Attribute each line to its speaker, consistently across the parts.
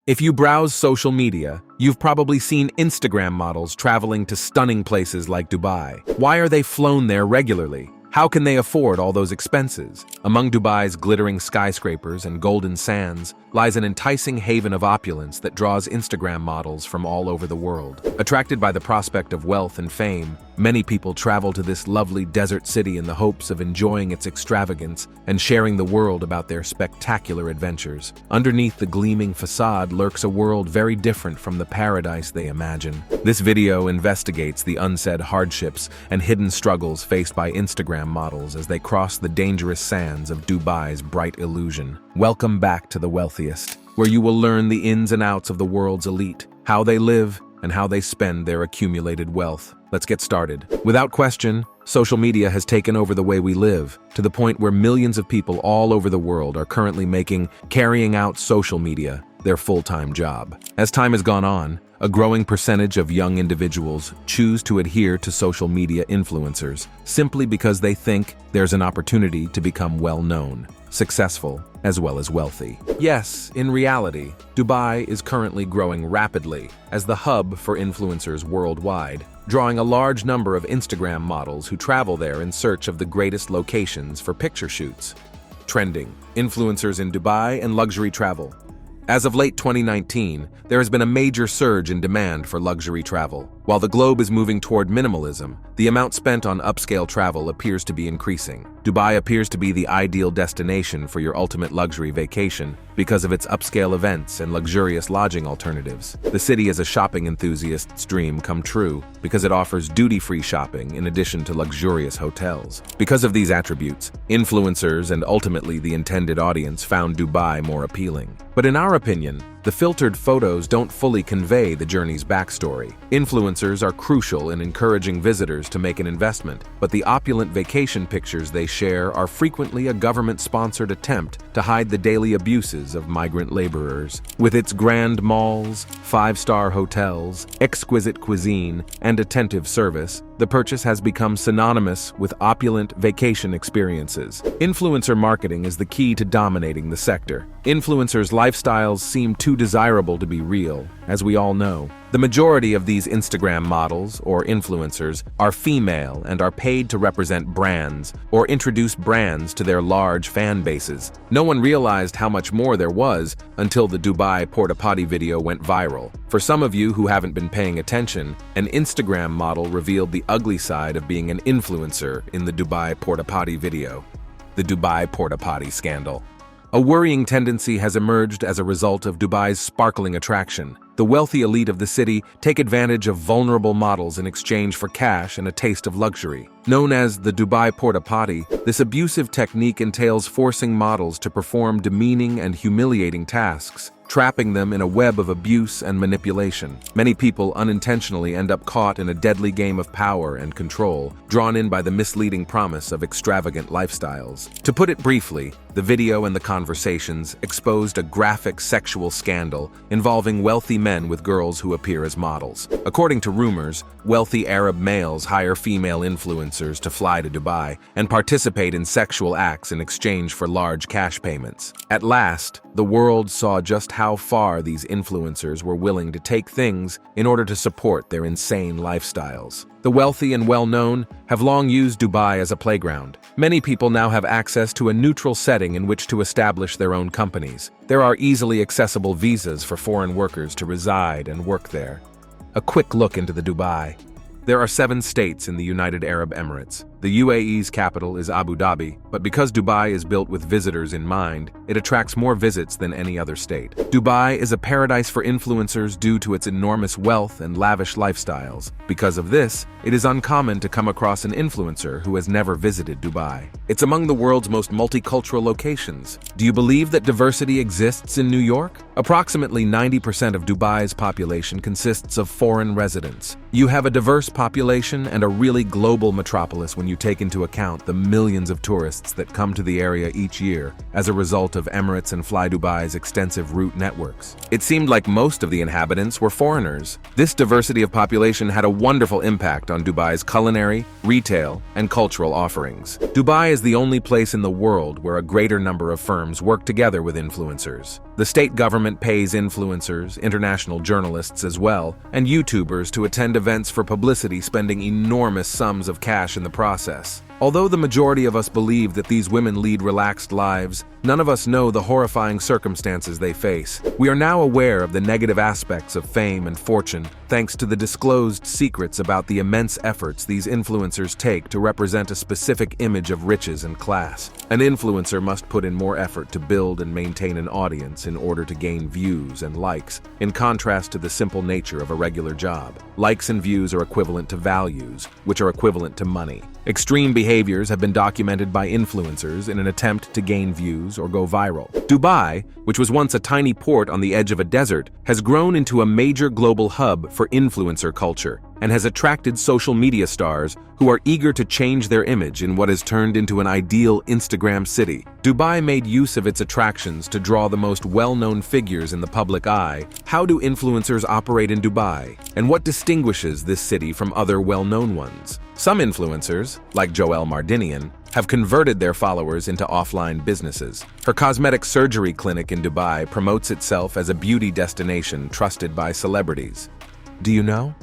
Speaker 1: If you browse social media, you've probably seen Instagram models traveling to stunning places like Dubai. Why are they flown there regularly? How can they afford all those expenses? Among Dubai's glittering skyscrapers and golden sands lies an enticing haven of opulence that draws Instagram models from all over the world. Attracted by the prospect of wealth and fame, many people travel to this lovely desert city in the hopes of enjoying its extravagance and sharing the world about their spectacular adventures. Underneath the gleaming facade lurks a world very different from the paradise they imagine. This video investigates the unsaid hardships and hidden struggles faced by Instagram models as they cross the dangerous sands of Dubai's bright illusion. Welcome back to The Wealthiest, where you will learn the ins and outs of the world's elite, how they live, and how they spend their accumulated wealth. Let's get started. Without question, social media has taken over the way we live, to the point where millions of people all over the world are currently carrying out social media their full-time job. As time has gone on, a growing percentage of young individuals choose to adhere to social media influencers simply because they think there's an opportunity to become well-known, successful, as well as wealthy. Yes, in reality, Dubai is currently growing rapidly as the hub for influencers worldwide, drawing a large number of Instagram models who travel there in search of the greatest locations for picture shoots. Trending: influencers in Dubai and luxury travel. As of late 2019, there has been a major surge in demand for luxury travel. While the globe is moving toward minimalism, the amount spent on upscale travel appears to be increasing. Dubai appears to be the ideal destination for your ultimate luxury vacation because of its upscale events and luxurious lodging alternatives. The city is a shopping enthusiast's dream come true because it offers duty-free shopping in addition to luxurious hotels. Because of these attributes, influencers and ultimately the intended audience found Dubai more appealing. But in our opinion, the filtered photos don't fully convey the journey's backstory. Influencers are crucial in encouraging visitors to make an investment, but the opulent vacation pictures they share are frequently a government-sponsored attempt to hide the daily abuses of migrant laborers. With its grand malls, five-star hotels, exquisite cuisine, and attentive service, the purchase has become synonymous with opulent vacation experiences. Influencer marketing is the key to dominating the sector. Influencers' lifestyles seem too desirable to be real, as we all know. The majority of these Instagram models, or influencers, are female and are paid to represent brands or introduce brands to their large fan bases. No one realized how much more there was until the Dubai portapotty video went viral. For some of you who haven't been paying attention, an Instagram model revealed the ugly side of being an influencer in the Dubai portapotty video. The Dubai portapotty scandal. A worrying tendency has emerged as a result of Dubai's sparkling attraction. The wealthy elite of the city take advantage of vulnerable models in exchange for cash and a taste of luxury. Known as the Dubai portapotty, this abusive technique entails forcing models to perform demeaning and humiliating tasks, trapping them in a web of abuse and manipulation. Many people unintentionally end up caught in a deadly game of power and control, drawn in by the misleading promise of extravagant lifestyles. To put it briefly, the video and the conversations exposed a graphic sexual scandal involving wealthy men with girls who appear as models. According to rumors, wealthy Arab males hire female influencers to fly to Dubai and participate in sexual acts in exchange for large cash payments. At last, the world saw just how far these influencers were willing to take things in order to support their insane lifestyles. The wealthy and well-known have long used Dubai as a playground. Many people now have access to a neutral setting in which to establish their own companies. There are easily accessible visas for foreign workers to reside and work there. A quick look into the Dubai. There are 7 states in the United Arab Emirates. The UAE's capital is Abu Dhabi, but because Dubai is built with visitors in mind, it attracts more visits than any other state. Dubai is a paradise for influencers due to its enormous wealth and lavish lifestyles. Because of this, it is uncommon to come across an influencer who has never visited Dubai. It's among the world's most multicultural locations. Do you believe that diversity exists in New York? Approximately 90% of Dubai's population consists of foreign residents. You have a diverse population and a really global metropolis when you take into account the millions of tourists that come to the area each year as a result of Emirates and Fly Dubai's extensive route networks. It seemed like most of the inhabitants were foreigners. This diversity of population had a wonderful impact on Dubai's culinary, retail, and cultural offerings. Dubai is the only place in the world where a greater number of firms work together with influencers. The state government pays influencers, international journalists as well, and YouTubers to attend events for publicity, spending enormous sums of cash in the process. Although the majority of us believe that these women lead relaxed lives, none of us know the horrifying circumstances they face. We are now aware of the negative aspects of fame and fortune, thanks to the disclosed secrets about the immense efforts these influencers take to represent a specific image of riches and class. An influencer must put in more effort to build and maintain an audience in order to gain views and likes, in contrast to the simple nature of a regular job. Likes and views are equivalent to values, which are equivalent to money. Extreme behaviors have been documented by influencers in an attempt to gain views or go viral. Dubai, which was once a tiny port on the edge of a desert, has grown into a major global hub for influencer culture and has attracted social media stars who are eager to change their image in what has turned into an ideal Instagram city. Dubai made use of its attractions to draw the most well-known figures in the public eye. How do influencers operate in Dubai? And what distinguishes this city from other well-known ones? Some influencers, like Joelle Mardinian, have converted their followers into offline businesses. Her cosmetic surgery clinic in Dubai promotes itself as a beauty destination trusted by celebrities. Do you know?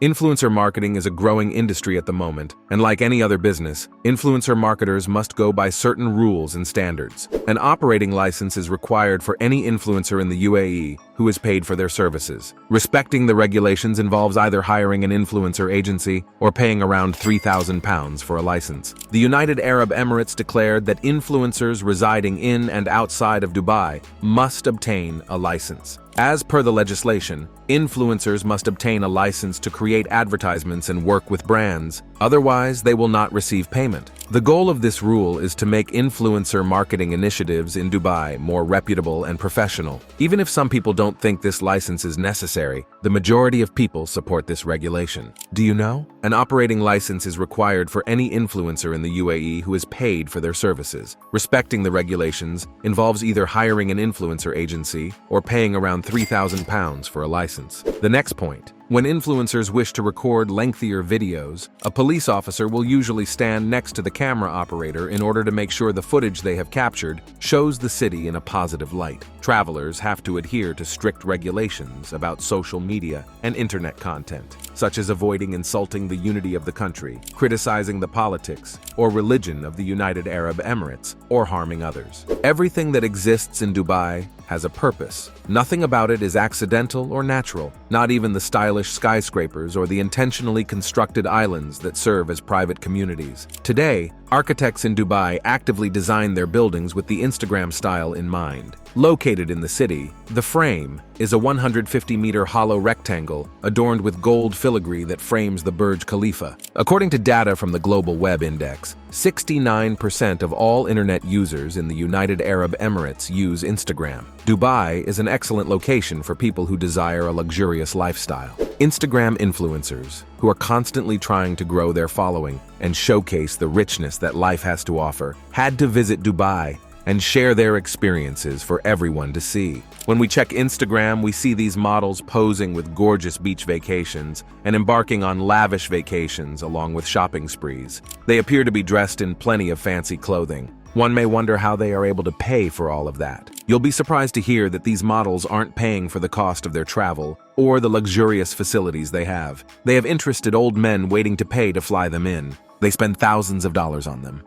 Speaker 1: Influencer marketing is a growing industry at the moment, and like any other business, influencer marketers must go by certain rules and standards. An operating license is required for any influencer in the UAE who is paid for their services. Respecting the regulations involves either hiring an influencer agency or paying around £3,000 for a license. The United Arab Emirates declared that influencers residing in and outside of Dubai must obtain a license. As per the legislation, influencers must obtain a license to create advertisements and work with brands, otherwise they will not receive payment. The goal of this rule is to make influencer marketing initiatives in Dubai more reputable and professional. Even if some people don't think this license is necessary, the majority of people support this regulation. Do you know? An operating license is required for any influencer in the UAE who is paid for their services. Respecting the regulations involves either hiring an influencer agency or paying around £3,000 for a license. The next point. When influencers wish to record lengthier videos, a police officer will usually stand next to the camera operator in order to make sure the footage they have captured shows the city in a positive light. Travelers have to adhere to strict regulations about social media and internet content, such as avoiding insulting the unity of the country, criticizing the politics or religion of the United Arab Emirates, or harming others. Everything that exists in Dubai has a purpose. Nothing about it is accidental or natural, not even the stylish skyscrapers or the intentionally constructed islands that serve as private communities. Today, architects in Dubai actively design their buildings with the Instagram style in mind. Located in the city, the frame is a 150-meter hollow rectangle adorned with gold filigree that frames the Burj Khalifa. According to data from the Global Web Index, 69% of all internet users in the United Arab Emirates use Instagram. Dubai is an excellent location for people who desire a luxurious lifestyle. Instagram influencers, who are constantly trying to grow their following and showcase the richness that life has to offer, had to visit Dubai and share their experiences for everyone to see. When we check Instagram, we see these models posing with gorgeous beach vacations and embarking on lavish vacations along with shopping sprees. They appear to be dressed in plenty of fancy clothing. One may wonder how they are able to pay for all of that. You'll be surprised to hear that these models aren't paying for the cost of their travel or the luxurious facilities they have. They have interested old men waiting to pay to fly them in. They spend thousands of dollars on them.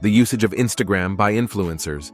Speaker 1: The usage of Instagram by influencers.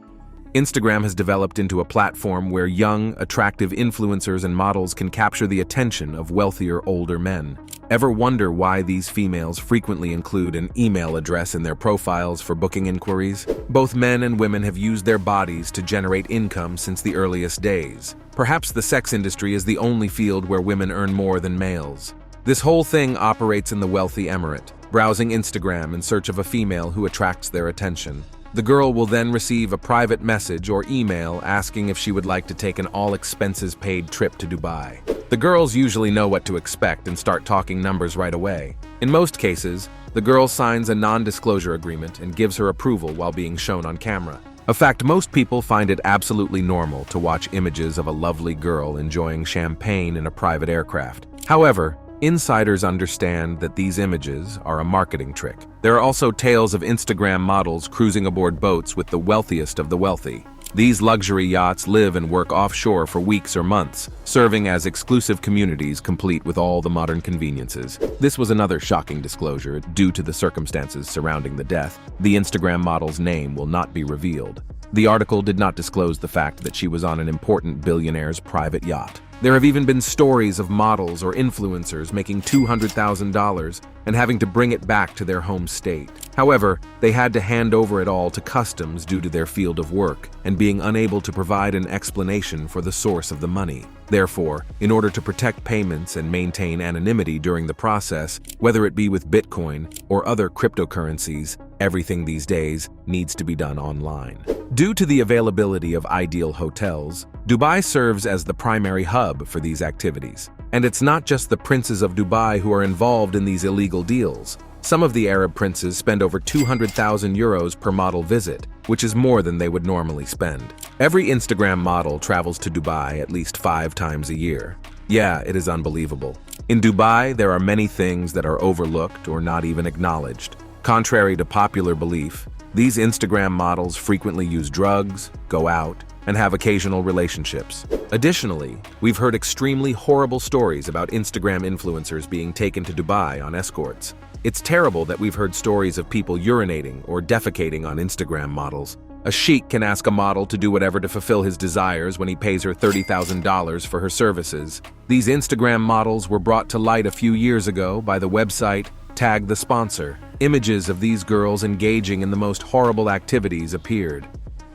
Speaker 1: Instagram has developed into a platform where young, attractive influencers and models can capture the attention of wealthier, older men. Ever wonder why these females frequently include an email address in their profiles for booking inquiries? Both men and women have used their bodies to generate income since the earliest days. Perhaps the sex industry is the only field where women earn more than males. This whole thing operates in the wealthy emirate, browsing Instagram in search of a female who attracts their attention. The girl will then receive a private message or email asking if she would like to take an all-expenses-paid trip to Dubai. The girls usually know what to expect and start talking numbers right away. In most cases, the girl signs a non-disclosure agreement and gives her approval while being shown on camera. In fact, most people find it absolutely normal to watch images of a lovely girl enjoying champagne in a private aircraft. However, insiders understand that these images are a marketing trick. There are also tales of Instagram models cruising aboard boats with the wealthiest of the wealthy. These luxury yachts live and work offshore for weeks or months, serving as exclusive communities complete with all the modern conveniences. This was another shocking disclosure. Due to the circumstances surrounding the death, the Instagram model's name will not be revealed. The article did not disclose the fact that she was on an important billionaire's private yacht. There have even been stories of models or influencers making $200,000 and having to bring it back to their home state. However, they had to hand over it all to customs due to their field of work and being unable to provide an explanation for the source of the money. Therefore, in order to protect payments and maintain anonymity during the process, whether it be with Bitcoin or other cryptocurrencies, everything these days needs to be done online. Due to the availability of ideal hotels, Dubai serves as the primary hub for these activities. And it's not just the princes of Dubai who are involved in these illegal deals. Some of the Arab princes spend over 200,000 euros per model visit, which is more than they would normally spend. Every Instagram model travels to Dubai at least 5 times a year. Yeah, it is unbelievable. In Dubai, there are many things that are overlooked or not even acknowledged. Contrary to popular belief, these Instagram models frequently use drugs, go out, and have occasional relationships. Additionally, we've heard extremely horrible stories about Instagram influencers being taken to Dubai on escorts. It's terrible that we've heard stories of people urinating or defecating on Instagram models. A sheik can ask a model to do whatever to fulfill his desires when he pays her $30,000 for her services. These Instagram models were brought to light a few years ago by the website Tag the Sponsor. Images of these girls engaging in the most horrible activities appeared.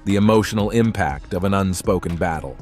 Speaker 1: The emotional impact of an unspoken battle.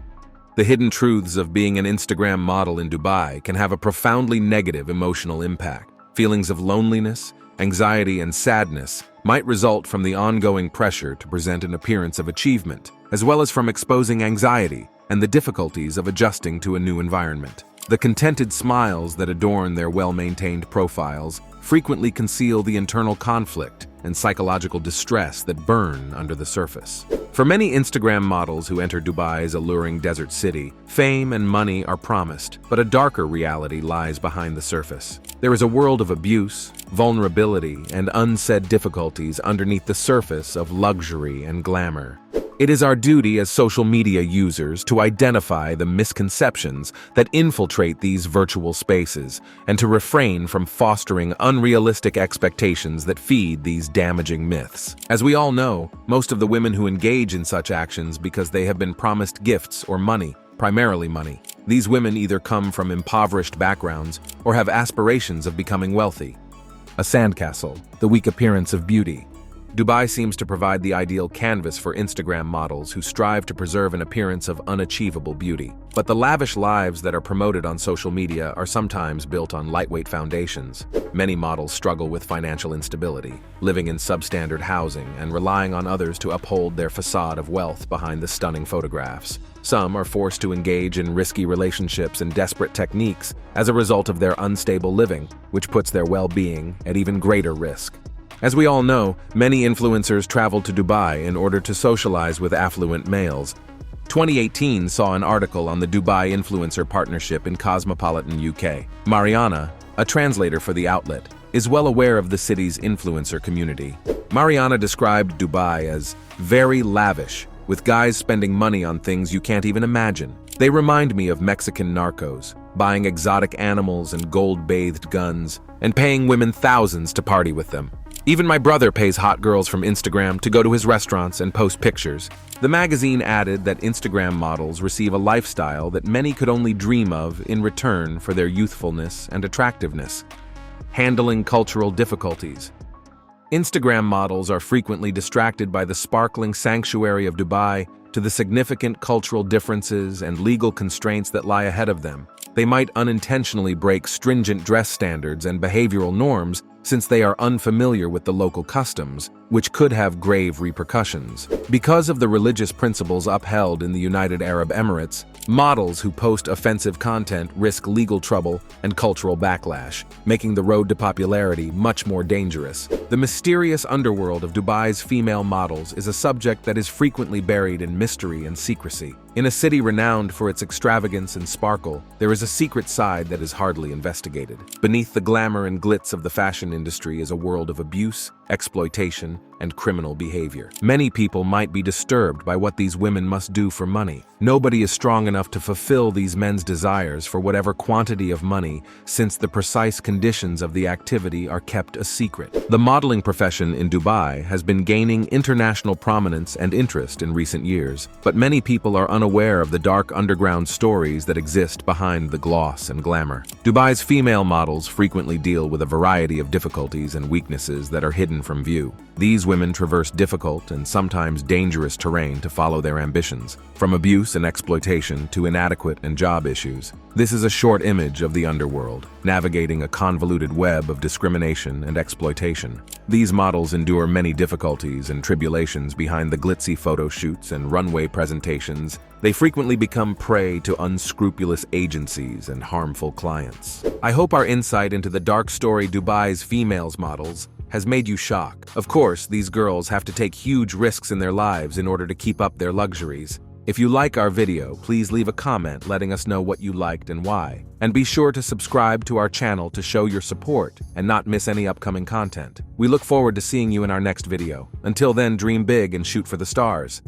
Speaker 1: The hidden truths of being an Instagram model in Dubai can have a profoundly negative emotional impact. Feelings of loneliness, anxiety, and sadness might result from the ongoing pressure to present an appearance of achievement, as well as from exposing anxiety and the difficulties of adjusting to a new environment. The contented smiles that adorn their well-maintained profiles frequently conceal the internal conflict and psychological distress that burn under the surface. For many Instagram models who enter Dubai's alluring desert city, fame and money are promised, but a darker reality lies behind the surface. There is a world of abuse, vulnerability, and unsaid difficulties underneath the surface of luxury and glamour. It is our duty as social media users to identify the misconceptions that infiltrate these virtual spaces and to refrain from fostering unrealistic expectations that feed these damaging myths. As we all know, most of the women who engage in such actions because they have been promised gifts or money, primarily money. These women either come from impoverished backgrounds or have aspirations of becoming wealthy. A sandcastle, the weak appearance of beauty. Dubai seems to provide the ideal canvas for Instagram models who strive to preserve an appearance of unachievable beauty. But the lavish lives that are promoted on social media are sometimes built on lightweight foundations. Many models struggle with financial instability, living in substandard housing and relying on others to uphold their facade of wealth behind the stunning photographs. Some are forced to engage in risky relationships and desperate techniques as a result of their unstable living, which puts their well-being at even greater risk. As we all know, many influencers travel to Dubai in order to socialize with affluent males. 2018 saw an article on the Dubai Influencer Partnership in Cosmopolitan, UK. Mariana, a translator for the outlet, is well aware of the city's influencer community. Mariana described Dubai as very lavish, with guys spending money on things you can't even imagine. They remind me of Mexican narcos, buying exotic animals and gold-bathed guns, and paying women thousands to party with them. Even my brother pays hot girls from Instagram to go to his restaurants and post pictures. The magazine added that Instagram models receive a lifestyle that many could only dream of in return for their youthfulness and attractiveness. Handling cultural difficulties. Instagram models are frequently distracted by the sparkling sanctuary of Dubai to the significant cultural differences and legal constraints that lie ahead of them. They might unintentionally break stringent dress standards and behavioral norms since they are unfamiliar with the local customs, which could have grave repercussions. Because of the religious principles upheld in the United Arab Emirates, models who post offensive content risk legal trouble and cultural backlash, making the road to popularity much more dangerous. The mysterious underworld of Dubai's female models is a subject that is frequently buried in mystery and secrecy. In a city renowned for its extravagance and sparkle, there is a secret side that is hardly investigated. Beneath the glamour and glitz of the fashion industry is a world of abuse, exploitation, and criminal behavior. Many people might be disturbed by what these women must do for money. Nobody is strong enough to fulfill these men's desires for whatever quantity of money, since the precise conditions of the activity are kept a secret. The modeling profession in Dubai has been gaining international prominence and interest in recent years, but many people are unaware of the dark underground stories that exist behind the gloss and glamour. Dubai's female models frequently deal with a variety of difficulties and weaknesses that are hidden from view. These women traverse difficult and sometimes dangerous terrain to follow their ambitions, from abuse and exploitation to inadequate and job issues. This is a short image of the underworld, navigating a convoluted web of discrimination and exploitation. These models endure many difficulties and tribulations behind the glitzy photo shoots and runway presentations. They frequently become prey to unscrupulous agencies and harmful clients. I hope our insight into the dark story Dubai's females models has made you shocked. Of course, these girls have to take huge risks in their lives in order to keep up their luxuries. If you like our video, please leave a comment letting us know what you liked and why. And be sure to subscribe to our channel to show your support and not miss any upcoming content. We look forward to seeing you in our next video. Until then, dream big and shoot for the stars.